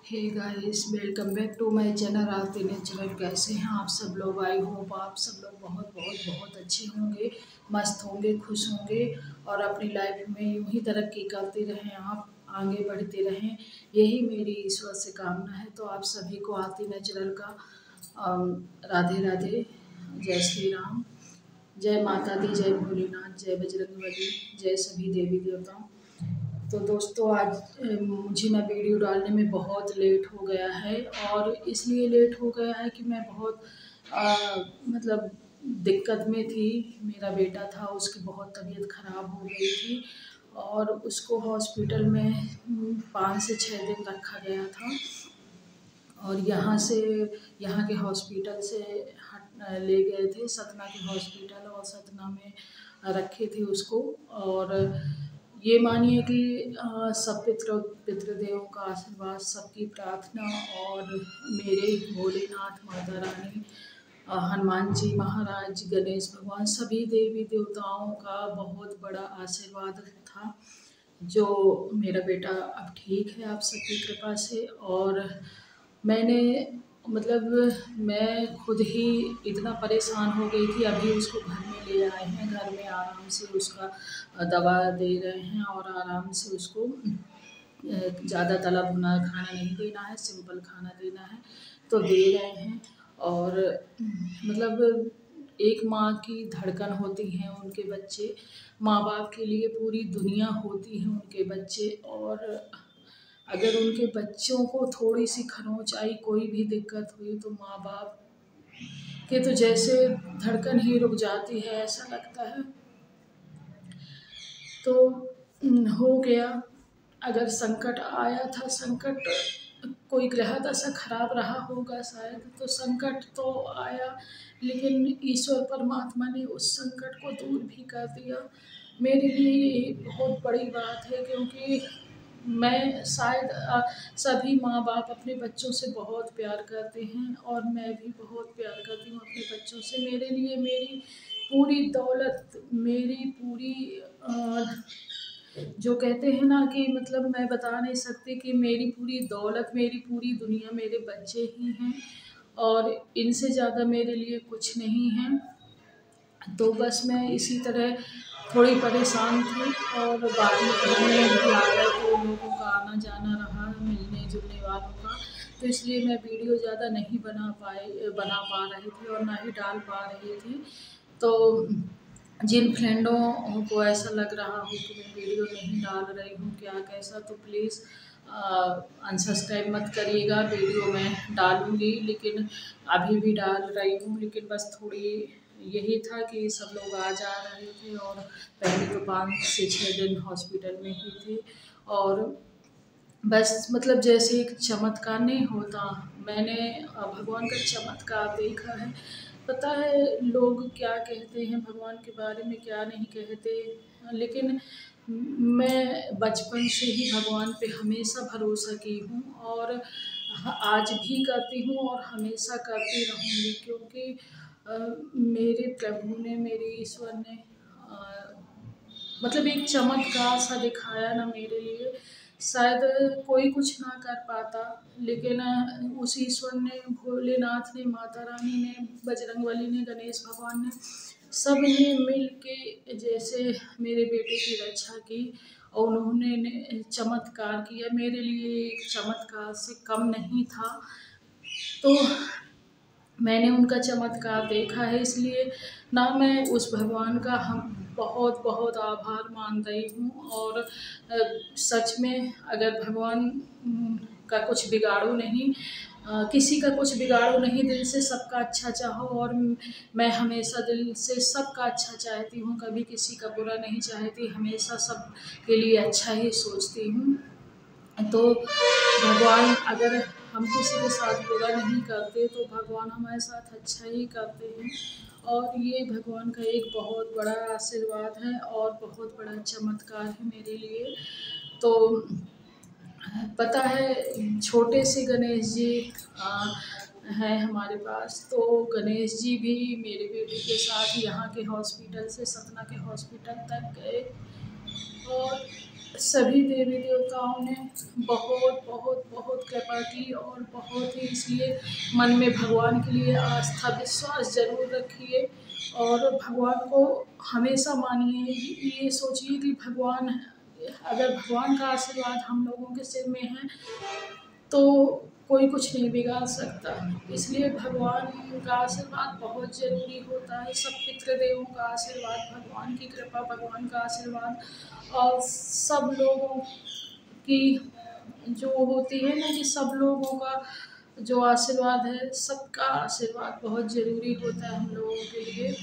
Hey guys, welcome back to my channel Aarti natural. कैसे हैं आप सब लोग? आई होप आप सब लोग बहुत बहुत बहुत अच्छे होंगे, मस्त होंगे, खुश होंगे और अपनी लाइफ में यूं ही तरक्की करते रहें, आप आगे बढ़ते रहें, यही मेरी ईश्वर से कामना है। तो आप सभी को आरती नेचुरल का राधे राधे, जय श्री राम, जय माता दी, जय भोलेनाथ, जय बजरंगबली, जय सभी देवी देवताओं। तो दोस्तों, आज मुझे ना वीडियो डालने में बहुत लेट हो गया है और इसलिए लेट हो गया है कि मैं बहुत मतलब दिक्कत में थी। मेरा बेटा था, उसकी बहुत तबीयत ख़राब हो गई थी और उसको हॉस्पिटल में 5 से 6 दिन रखा गया था और यहाँ के हॉस्पिटल से ले गए थे सतना के हॉस्पिटल, और सतना में रखे थे उसको। और ये मानिए कि सब पितृदेवों का आशीर्वाद, सबकी प्रार्थना और मेरे भोलेनाथ, माता रानी, हनुमान जी महाराज, गणेश भगवान, सभी देवी देवताओं का बहुत बड़ा आशीर्वाद था जो मेरा बेटा अब ठीक है आप सबकी कृपा से। और मैंने मैं खुद ही इतना परेशान हो गई थी। अभी उसको घर में ले आए हैं, घर में आराम से उसका दवा दे रहे हैं और आराम से उसको ज़्यादा तला भुना खाना नहीं देना है, सिंपल खाना देना है, तो दे रहे हैं। और एक माँ की धड़कन होती हैं उनके बच्चे, माँ बाप के लिए पूरी दुनिया होती है उनके बच्चे। और अगर उनके बच्चों को थोड़ी सी खरोंच आई, कोई भी दिक्कत हुई, तो माँ बाप के तो जैसे धड़कन ही रुक जाती है, ऐसा लगता है। तो हो गया, अगर संकट आया था, संकट कोई ग्रह दशा खराब रहा होगा शायद, तो संकट तो आया, लेकिन ईश्वर परमात्मा ने उस संकट को दूर भी कर दिया। मेरे लिए ये बहुत बड़ी बात है, क्योंकि मैं शायद सभी माँ बाप अपने बच्चों से बहुत प्यार करते हैं और मैं भी बहुत प्यार करती हूँ अपने बच्चों से। मेरे लिए मेरी पूरी दौलत, मेरी पूरी जो कहते हैं ना कि मैं बता नहीं सकती कि मेरी पूरी दौलत, मेरी पूरी दुनिया मेरे बच्चे ही हैं और इनसे ज़्यादा मेरे लिए कुछ नहीं है। तो बस मैं इसी तरह थोड़ी परेशान थी और बाद में घर में भी आ गए तो लोगों का आना जाना रहा, मिलने जुलने वालों का, तो इसलिए मैं वीडियो ज़्यादा नहीं बना पा रही थी और ना ही डाल पा रही थी। तो जिन फ्रेंडों को ऐसा लग रहा हो कि मैं वीडियो नहीं डाल रही हूँ क्या कैसा, तो प्लीज़ अनसब्सक्राइब मत करिएगा। वीडियो मैं डालूँगी, लेकिन अभी भी डाल रही हूँ, लेकिन बस थोड़ी यही था कि सब लोग आ जा रहे थे और पहले तो 5 से 6 दिन हॉस्पिटल में ही थे। और बस जैसे एक चमत्कार नहीं होता, मैंने भगवान का चमत्कार देखा है। पता है लोग क्या कहते हैं भगवान के बारे में, क्या नहीं कहते, लेकिन मैं बचपन से ही भगवान पे हमेशा भरोसा की हूँ और आज भी करती हूँ और हमेशा करती रहूँगी, क्योंकि मेरे प्रभु ने, मेरे ईश्वर ने एक चमत्कार सा दिखाया ना मेरे लिए। शायद कोई कुछ ना कर पाता, लेकिन उस ईश्वर ने, भोलेनाथ ने, माता रानी ने, बजरंगबली ने, गणेश भगवान ने, सब ने मिल के जैसे मेरे बेटे की रक्षा की और उन्होंने चमत्कार किया। मेरे लिए एक चमत्कार से कम नहीं था, तो मैंने उनका चमत्कार देखा है, इसलिए ना मैं उस भगवान का हम बहुत बहुत आभार मान रही हूँ। और सच में अगर भगवान का कुछ बिगाड़ो नहीं, किसी का कुछ बिगाड़ो नहीं, दिल से सबका अच्छा चाहो। और मैं हमेशा दिल से सबका अच्छा चाहती हूँ, कभी किसी का बुरा नहीं चाहती, हमेशा सब के लिए अच्छा ही सोचती हूँ। तो भगवान, अगर हम किसी के साथ बुरा नहीं करते तो भगवान हमारे साथ अच्छा ही करते हैं। और ये भगवान का एक बहुत बड़ा आशीर्वाद है और बहुत बड़ा चमत्कार है मेरे लिए। तो पता है, छोटे से गणेश जी हैं हमारे पास, तो गणेश जी भी मेरे बेटे के साथ यहाँ के हॉस्पिटल से सतना के हॉस्पिटल तक गए और सभी देवी देवताओं ने बहुत बहुत बहुत कृपा की और बहुत ही, इसलिए मन में भगवान के लिए आस्था विश्वास ज़रूर रखिए और भगवान को हमेशा मानिए। ये सोचिए कि भगवान, अगर भगवान का आशीर्वाद हम लोगों के सिर में है तो कोई कुछ नहीं बिगाड़ सकता। इसलिए भगवान का आशीर्वाद बहुत ज़रूरी होता है। सब पितृदेवों का आशीर्वाद, भगवान की कृपा, भगवान का आशीर्वाद और सब लोगों की जो होती है ना, कि सब लोगों का जो आशीर्वाद है, सबका आशीर्वाद बहुत ज़रूरी होता है हम लोगों के लिए।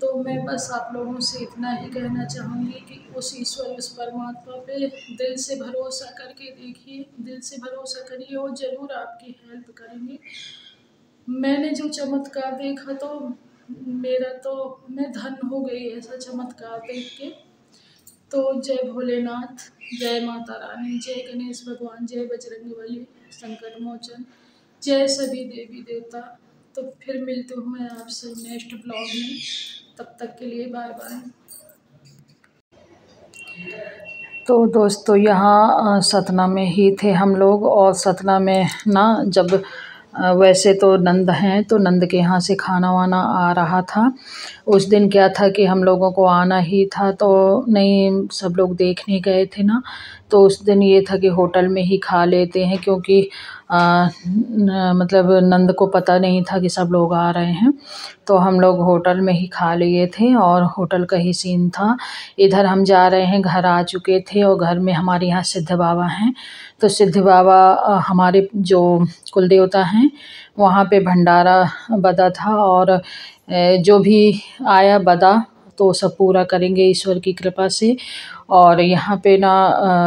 तो मैं बस आप लोगों से इतना ही कहना चाहूँगी कि उस ईश्वर, उस परमात्मा पे दिल से भरोसा करके देखिए, दिल से भरोसा करिए, वो ज़रूर आपकी हेल्प करेंगे। मैंने जो चमत्कार देखा तो मेरा तो, मैं धन्य हो गई ऐसा चमत्कार देख के। तो जय भोलेनाथ, जय माता रानी, जय गणेश भगवान, जय बजरंगबली, संकट मोचन, जय सभी देवी देवता। तो फिर मिलती हूँ मैं आपसे नेक्स्ट ब्लॉग में, तब तक के लिए बाय बाय। तो दोस्तों यहाँ सतना में ही थे हम लोग, और सतना में ना जब वैसे तो नंद हैं, तो नंद के यहाँ से खाना वाना आ रहा था। उस दिन क्या था कि हम लोगों को आना ही था, तो नहीं, सब लोग देखने गए थे ना, तो उस दिन ये था कि होटल में ही खा लेते हैं, क्योंकि मतलब नंद को पता नहीं था कि सब लोग आ रहे हैं, तो हम लोग होटल में ही खा लिए थे और होटल का ही सीन था। इधर हम जा रहे हैं, घर आ चुके थे और घर में हमारे यहाँ सिद्ध बाबा हैं, तो सिद्ध बाबा हमारे जो कुल देवता हैं, वहाँ पे भंडारा बधा था, और जो भी आया बधा तो सब पूरा करेंगे ईश्वर की कृपा से। और यहाँ पे ना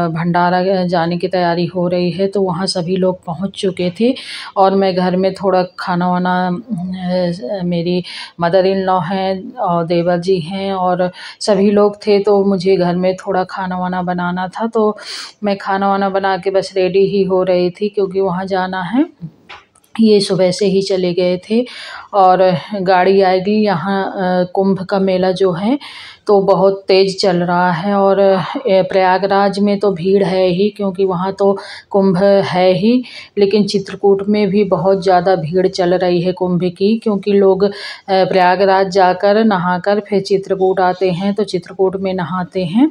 भंडारा जाने की तैयारी हो रही है, तो वहाँ सभी लोग पहुँच चुके थे, और मैं घर में थोड़ा खाना वाना, मेरी मदर इन लॉ हैं और देवर जी हैं और सभी लोग थे, तो मुझे घर में थोड़ा खाना वाना बनाना था, तो मैं खाना वाना बना के बस रेडी ही हो रही थी, क्योंकि वहाँ जाना है। ये सुबह से ही चले गए थे, और गाड़ी आएगी यहाँ। कुंभ का मेला जो है तो बहुत तेज़ चल रहा है, और प्रयागराज में तो भीड़ है ही, क्योंकि वहाँ तो कुंभ है ही, लेकिन चित्रकूट में भी बहुत ज़्यादा भीड़ चल रही है कुंभ की, क्योंकि लोग प्रयागराज जाकर नहाकर फिर चित्रकूट आते हैं, तो चित्रकूट में नहाते हैं,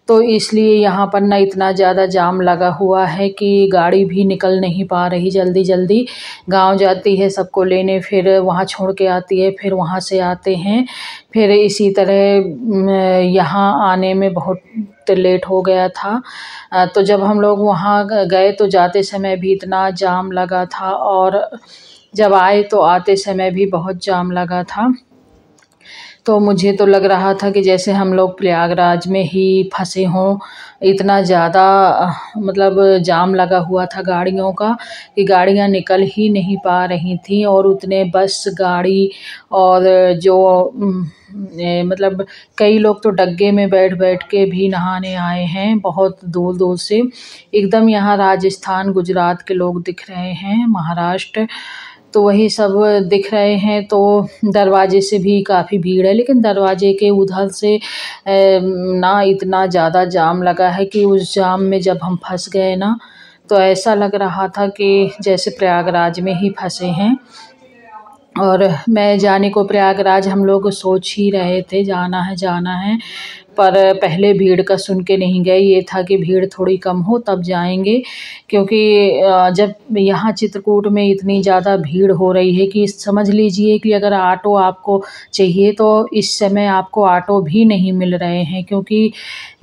तो इसलिए यहाँ पर ना इतना ज़्यादा जाम लगा हुआ है कि गाड़ी भी निकल नहीं पा रही जल्दी जल्दी। गांव जाती है सबको लेने, फिर वहाँ छोड़ के आती है, फिर वहाँ से आते हैं, फिर इसी तरह यहाँ आने में बहुत लेट हो गया था। तो जब हम लोग वहाँ गए तो जाते समय भी इतना जाम लगा था, और जब आए तो आते समय भी बहुत जाम लगा था। तो मुझे तो लग रहा था कि जैसे हम लोग प्रयागराज में ही फंसे हों, इतना ज़्यादा मतलब जाम लगा हुआ था गाड़ियों का, कि गाड़ियाँ निकल ही नहीं पा रही थीं, और उतने बस गाड़ी और जो मतलब कई लोग तो डग्गे में बैठ बैठ के भी नहाने आए हैं बहुत दूर दूर से। एकदम यहाँ राजस्थान गुजरात के लोग दिख रहे हैं, महाराष्ट्र, तो वही सब दिख रहे हैं। तो दरवाजे से भी काफ़ी भीड़ है, लेकिन दरवाजे के उधर से ना इतना ज़्यादा जाम लगा है कि उस जाम में जब हम फंस गए ना, तो ऐसा लग रहा था कि जैसे प्रयागराज में ही फंसे हैं। और मैं जाने को प्रयागराज हम लोग सोच ही रहे थे, जाना है, पर पहले भीड़ का सुन के नहीं गए। ये था कि भीड़ थोड़ी कम हो तब जाएंगे, क्योंकि जब यहाँ चित्रकूट में इतनी ज़्यादा भीड़ हो रही है कि समझ लीजिए कि अगर ऑटो आपको चाहिए तो इस समय आपको ऑटो भी नहीं मिल रहे हैं, क्योंकि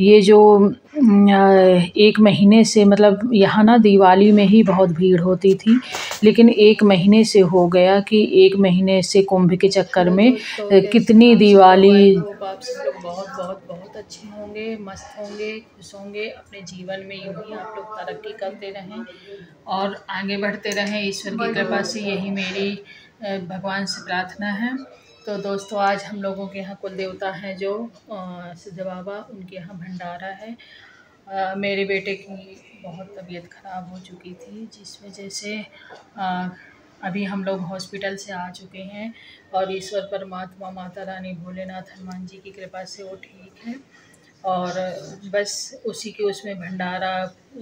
ये जो 1 महीने से, मतलब यहाँ ना दिवाली में ही बहुत भीड़ होती थी, लेकिन 1 महीने से हो गया कि 1 महीने से कुंभ के चक्कर में कितनी दिवाली। आप सब लोग बहुत बहुत बहुत अच्छे होंगे, मस्त होंगे, खुश होंगे, अपने जीवन में यूँ ही आप लोग तरक्की करते रहें और आगे बढ़ते रहें ईश्वर की कृपा से, यही मेरी भगवान से प्रार्थना है। तो दोस्तों आज हम लोगों के यहाँ कुल देवता हैं जो सिद्ध बाबा, उनके यहाँ भंडारा है। मेरे बेटे की बहुत तबीयत ख़राब हो चुकी थी, जिस वजह से अभी हम लोग हॉस्पिटल से आ चुके हैं, और ईश्वर परमात्मा, माता रानी, भोलेनाथ, हनुमान जी की कृपा से वो ठीक है। और बस उसी के उसमें भंडारा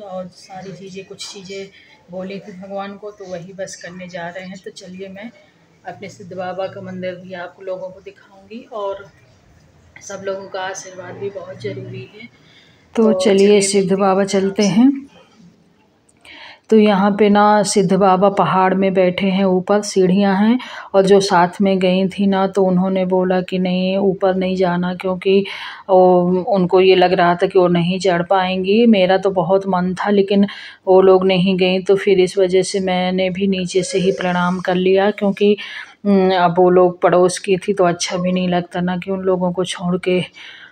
और सारी चीज़ें, कुछ चीज़ें बोली थी भगवान को, तो वही बस करने जा रहे हैं। तो चलिए मैं अपने सिद्ध बाबा का मंदिर भी आप लोगों को दिखाऊंगी, और सब लोगों का आशीर्वाद भी बहुत ज़रूरी है। तो चलिए सिद्ध बाबा चलते हैं। तो यहाँ पे ना सिद्ध बाबा पहाड़ में बैठे हैं, ऊपर सीढ़ियाँ हैं, और जो साथ में गई थी ना तो उन्होंने बोला कि नहीं ऊपर नहीं जाना, क्योंकि उनको ये लग रहा था कि वो नहीं चढ़ पाएंगी। मेरा तो बहुत मन था लेकिन वो लोग नहीं गई, तो फिर इस वजह से मैंने भी नीचे से ही प्रणाम कर लिया, क्योंकि अब वो लोग पड़ोस की थी तो अच्छा भी नहीं लगता ना कि उन लोगों को छोड़ के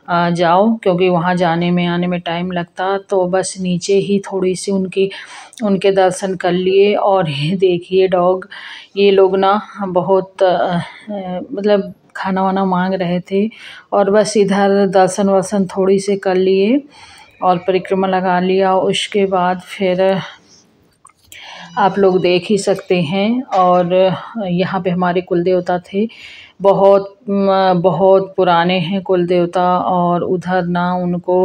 जाओ, क्योंकि वहाँ जाने में आने में टाइम लगता। तो बस नीचे ही थोड़ी सी उनके दर्शन कर लिए। और ये देखिए डॉग, ये लोग ना बहुत मतलब खाना वाना मांग रहे थे, और बस इधर दर्शन वर्शन थोड़ी से कर लिए और परिक्रमा लगा लिया। उसके बाद फिर आप लोग देख ही सकते हैं। और यहाँ पे हमारे कुल देवता थे, बहुत पुराने हैं कुल देवता। और उधर ना उनको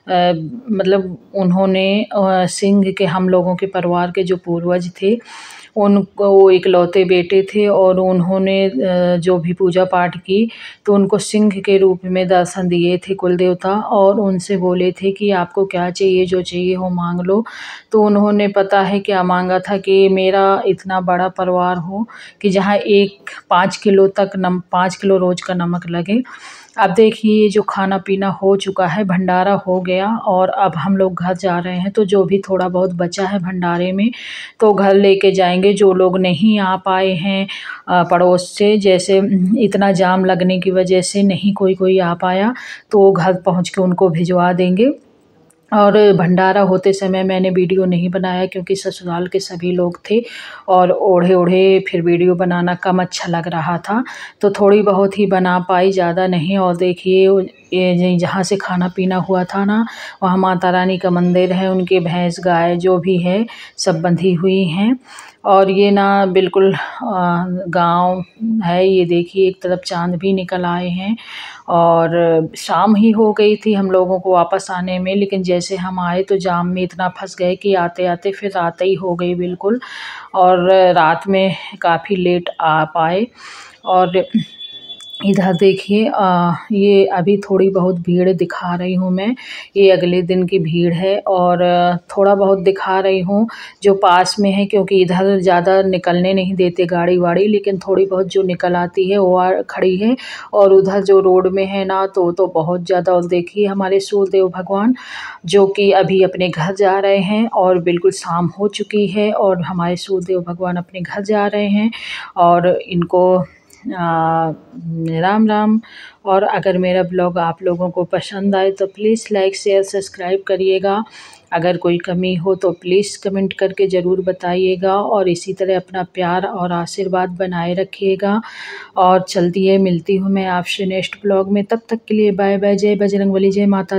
मतलब उन्होंने सिंह के, हम लोगों के परिवार के जो पूर्वज थे, उनको वो इकलौते बेटे थे, और उन्होंने जो भी पूजा पाठ की तो उनको सिंह के रूप में दर्शन दिए थे कुल देवता, और उनसे बोले थे कि आपको क्या चाहिए, जो चाहिए हो मांग लो। तो उन्होंने पता है क्या मांगा था, कि मेरा इतना बड़ा परिवार हो कि जहाँ 5 किलो तक 5 किलो रोज़ का नमक लगे। अब देखिए जो खाना पीना हो चुका है, भंडारा हो गया, और अब हम लोग घर जा रहे हैं। तो जो भी थोड़ा बहुत बचा है भंडारे में तो घर लेके जाएंगे। जो लोग नहीं आ पाए हैं पड़ोस से, जैसे इतना जाम लगने की वजह से नहीं कोई आ पाया, तो घर पहुंच के उनको भिजवा देंगे। और भंडारा होते समय मैंने वीडियो नहीं बनाया, क्योंकि ससुराल के सभी लोग थे और ओढ़े ओढ़े फिर वीडियो बनाना कम अच्छा लग रहा था, तो थोड़ी बहुत ही बना पाई, ज़्यादा नहीं। और देखिए ये जहाँ से खाना पीना हुआ था ना, वहाँ माता रानी का मंदिर है, उनके भैंस गाय जो भी है सब बंधी हुई हैं। और ये ना बिल्कुल गांव है। ये देखिए एक तरफ चांद भी निकल आए हैं, और शाम ही हो गई थी हम लोगों को वापस आने में, लेकिन जैसे हम आए तो जाम में इतना फंस गए कि आते आते फिर रात ही हो गई बिल्कुल, और रात में काफ़ी लेट आ पाए। और इधर देखिए ये अभी थोड़ी बहुत भीड़ दिखा रही हूँ मैं, ये अगले दिन की भीड़ है। और थोड़ा बहुत दिखा रही हूँ जो पास में है, क्योंकि इधर ज़्यादा निकलने नहीं देते गाड़ी वाड़ी, लेकिन थोड़ी बहुत जो निकल आती है वो खड़ी है। और उधर जो रोड में है ना तो बहुत ज़्यादा। और देखिए हमारे सूर्यदेव भगवान जो कि अभी अपने घर जा रहे हैं, और बिल्कुल शाम हो चुकी है और हमारे सूर्यदेव भगवान अपने घर जा रहे हैं। और इनको राम राम। और अगर मेरा ब्लॉग आप लोगों को पसंद आए तो प्लीज़ लाइक शेयर सब्सक्राइब करिएगा। अगर कोई कमी हो तो प्लीज़ कमेंट करके ज़रूर बताइएगा, और इसी तरह अपना प्यार और आशीर्वाद बनाए रखिएगा। और चलती है, मिलती हूँ मैं आपसे नेक्स्ट ब्लॉग में। तब तक के लिए बाय बाय। जय बजरंगबली, जय माता।